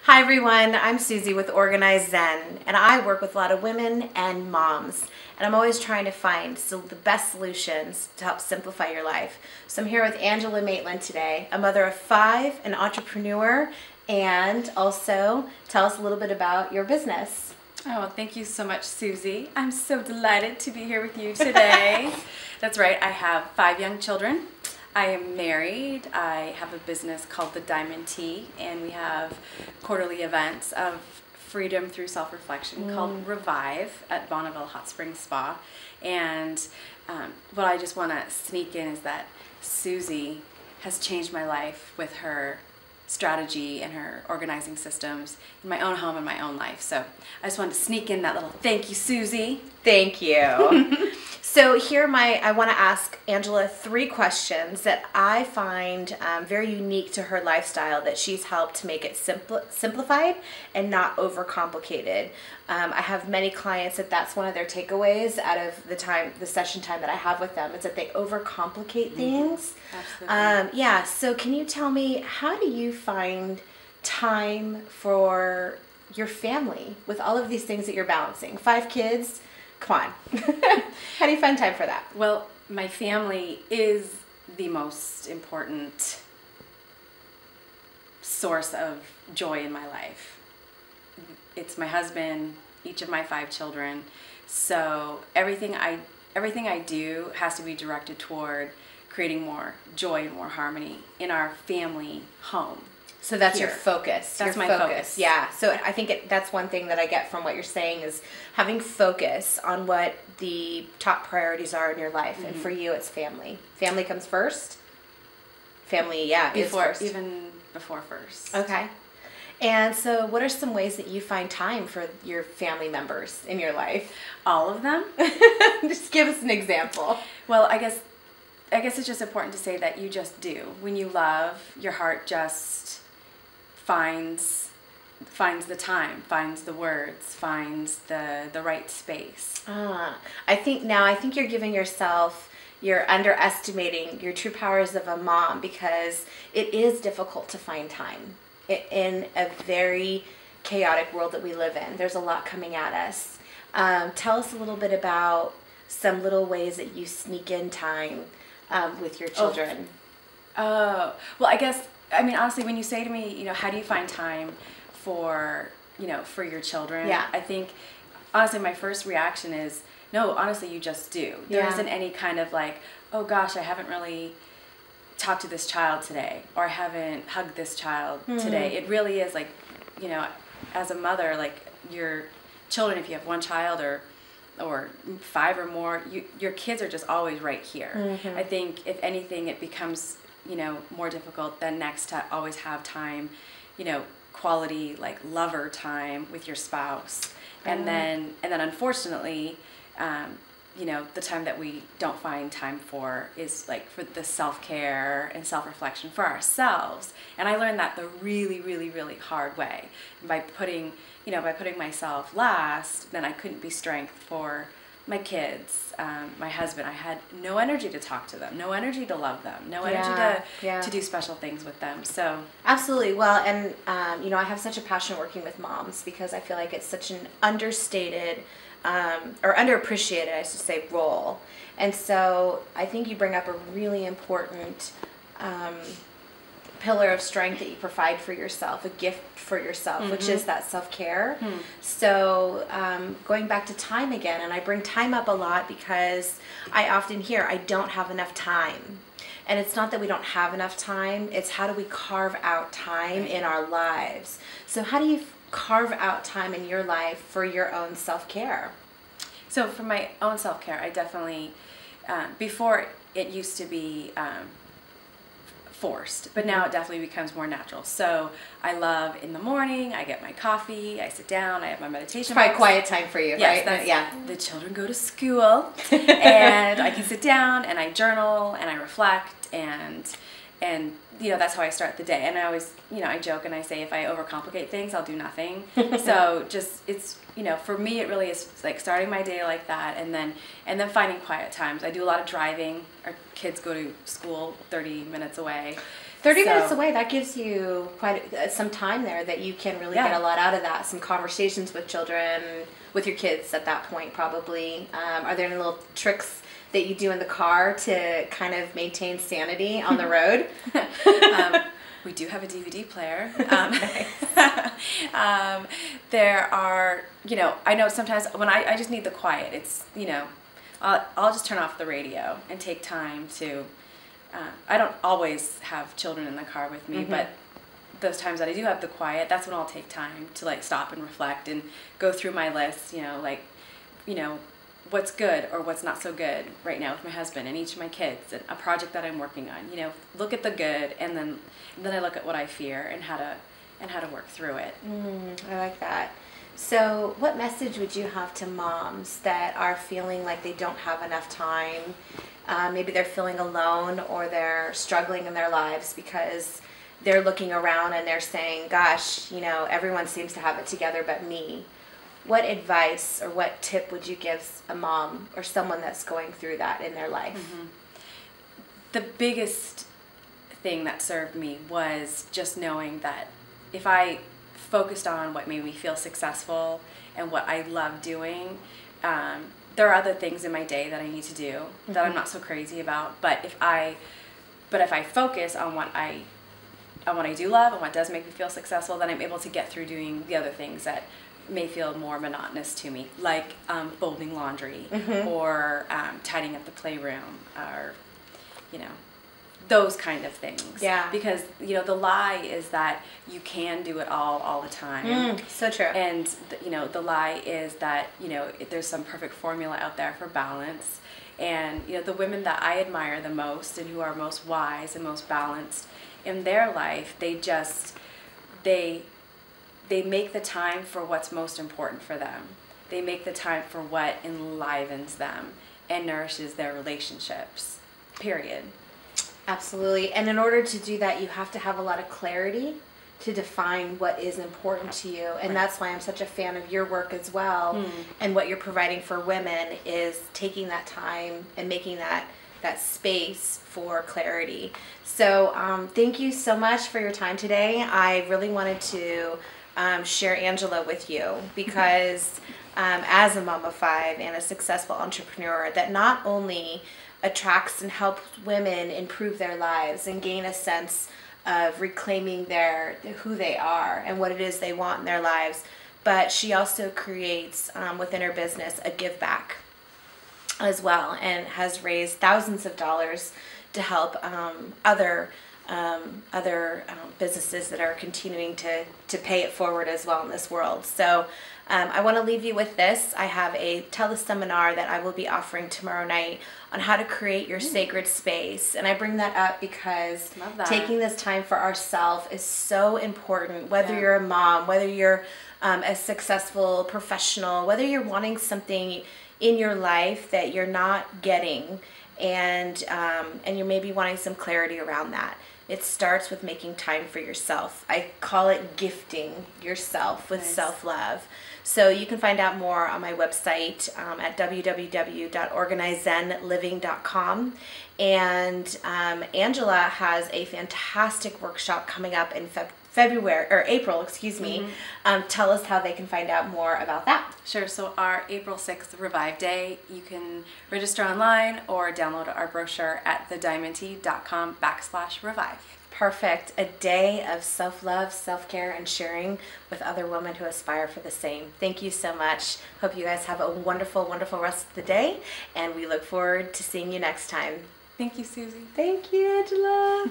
Hi everyone, I'm Suzie with OrganiZEN, and I work with a lot of women and moms, and I'm always trying to find the best solutions to help simplify your life. So I'm here with Angela Maitland today, a mother of 5, an entrepreneur, and also tell us a little bit about your business. Oh, thank you so much, Suzie. I'm so delighted to be here with you today. That's right, I have 5 young children. I am married. I have a business called The Diamond Tea, and we have quarterly events of freedom through self-reflection called Revive at Bonneville Hot Springs Spa. And what I just want to sneak in is that Suzie has changed my life with her strategy and her organizing systems in my own home and my own life. So I just wanted to sneak in that little thank you, Suzie. Thank you. So here I want to ask Angela 3 questions that I find very unique to her lifestyle, that she's helped to make it simplified and not overcomplicated. I have many clients that's one of their takeaways out of the session time that I have with them. It's that they overcomplicate things. Absolutely. Yeah, so can you tell me, how do you find time for your family with all of these things that you're balancing? 5 kids? Come on. How do you find time for that? Well, my family is the most important source of joy in my life. It's my husband, each of my 5 children. So everything I do has to be directed toward creating more joy and more harmony in our family home. So that's Here. your focus. That's your my focus. Yeah. So I think that's one thing that I get from what you're saying is having focus on what the top priorities are in your life. And for you, it's family. Family comes first. Family, yeah, is first. Even before first. Okay. And so what are some ways that you find time for your family members in your life? All of them? Just give us an example. Well, I guess it's just important to say that you just do. When you love, your heart just finds the time, finds the words, finds the right space. I think you're giving yourself, you're underestimating your true powers of a mom, because it is difficult to find time in a very chaotic world that we live in. There's a lot coming at us. Tell us a little bit about some little ways that you sneak in time with your children. Oh, well, honestly, when you say to me, how do you find time for your children? Yeah. I think, honestly, my first reaction is, no, honestly, you just do. There isn't any kind of like, oh gosh, I haven't really talked to this child today, or I haven't hugged this child today. It really is like, as a mother, like your children, if you have 1 child or 5 or more, your kids are just always right here. I think if anything, it becomes more difficult than next to always have time, quality like lover time with your spouse, and then unfortunately, the time that we don't find time for is like for the self-care and self-reflection for ourselves. And I learned that the really, really, really hard way. By putting myself last, then I couldn't be strength for my kids, my husband. I had no energy to talk to them, no energy to love them, no energy to do special things with them. So absolutely. Well, and I have such a passion working with moms, because I feel like it's such an understated or underappreciated, I should say, role. And so I think you bring up a really important pillar of strength that you provide for yourself, a gift for yourself, which is that self-care. So going back to time again, and I bring time up a lot because I often hear I don't have enough time. And it's not that we don't have enough time, it's how do we carve out time in our lives. So how do you carve out time in your life for your own self-care? So for my own self-care, I definitely, before it used to be forced, but now it definitely becomes more natural. So I love in the morning, I get my coffee, I sit down, I have my meditation. It's probably quiet time for you, yes, right? The children go to school, and I can sit down and I journal and I reflect, and that's how I start the day. And I always, I joke and I say, if I overcomplicate things, I'll do nothing. So just, it's, for me, it really is like starting my day like that, and then finding quiet times. I do a lot of driving. Our kids go to school 30 minutes away. 30 minutes away, that gives you quite some time there that you can really get a lot out of that. Some conversations with children, with your kids at that point probably. Are there any little tricks that you do in the car to kind of maintain sanity on the road? We do have a DVD player. Nice. There are, I know sometimes when I just need the quiet, it's, I'll just turn off the radio and take time to, I don't always have children in the car with me, but those times that I do have the quiet, that's when I'll take time to like stop and reflect and go through my list, what's good or what's not so good right now with my husband and each of my kids and a project that I'm working on. Look at the good and then I look at what I fear and how to work through it. I like that. So what message would you have to moms that are feeling like they don't have enough time? Maybe they're feeling alone or they're struggling in their lives because they're looking around and they're saying, gosh, everyone seems to have it together but me. What advice or what tip would you give a mom or someone that's going through that in their life? The biggest thing that served me was just knowing that if I focused on what made me feel successful and what I love doing, there are other things in my day that I need to do that I'm not so crazy about. But if I focus on what I do love and what does make me feel successful, then I'm able to get through doing the other things that may feel more monotonous to me, like folding laundry or tidying up the playroom or, those kind of things. Yeah. Because, the lie is that you can do it all the time. So true. And, the lie is that, there's some perfect formula out there for balance. And, the women that I admire the most and who are most wise and most balanced in their life, they make the time for what's most important for them. They make the time for what enlivens them and nourishes their relationships, period. Absolutely. And in order to do that, you have to have a lot of clarity to define what is important to you. And that's why I'm such a fan of your work as well. And what you're providing for women is taking that time and making that space for clarity. So thank you so much for your time today. I really wanted to share Angela with you because as a mom of 5 and a successful entrepreneur that not only attracts and helps women improve their lives and gain a sense of reclaiming who they are and what it is they want in their lives, but she also creates within her business a give back as well and has raised thousands of dollars to help other businesses that are continuing to pay it forward as well in this world. So I want to leave you with this. I have a teleseminar that I will be offering tomorrow night on how to create your sacred space. And I bring that up because taking this time for ourselves is so important, whether you're a mom, whether you're a successful professional, whether you're wanting something in your life that you're not getting and you're maybe wanting some clarity around that. It starts with making time for yourself. I call it gifting yourself with self-love. So you can find out more on my website at www.organizenliving.com. And Angela has a fantastic workshop coming up in April, excuse me. Tell us how they can find out more about that. Sure. So our April 6th Revive Day, you can register online or download our brochure at thediamondtea.com/revive. Perfect. A day of self-love, self-care, and sharing with other women who aspire for the same. Thank you so much. Hope you guys have a wonderful, wonderful rest of the day, and we look forward to seeing you next time. Thank you, Susie. Thank you, Angela.